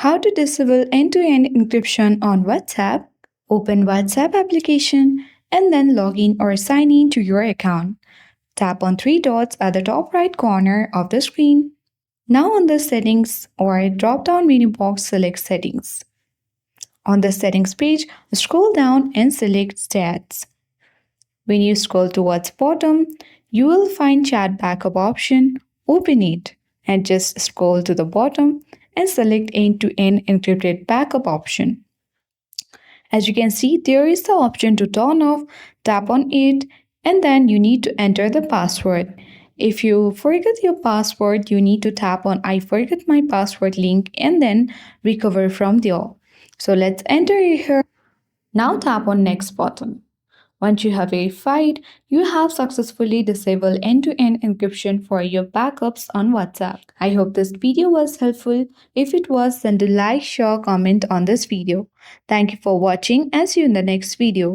How to disable end-to-end encryption on WhatsApp. Open WhatsApp application and then log in or sign in to your account. Tap on three dots at the top right corner of the screen. Now on the settings or drop-down menu box, select settings. On the settings page, scroll down and select stats. When you scroll towards bottom, you will find chat backup option. Open it and just scroll to the bottom and select end-to-end encrypted backup option. As you can see, there is the option to turn off. Tap on it and then you need to enter the password. If you forget your password, you need to tap on I forgot my password link and then recover from there. So let's enter it here. Now tap on next button. Once you have verified, you have successfully disabled end-to-end encryption for your backups on WhatsApp. I hope this video was helpful. If it was, then do like, share, comment on this video. Thank you for watching and see you in the next video.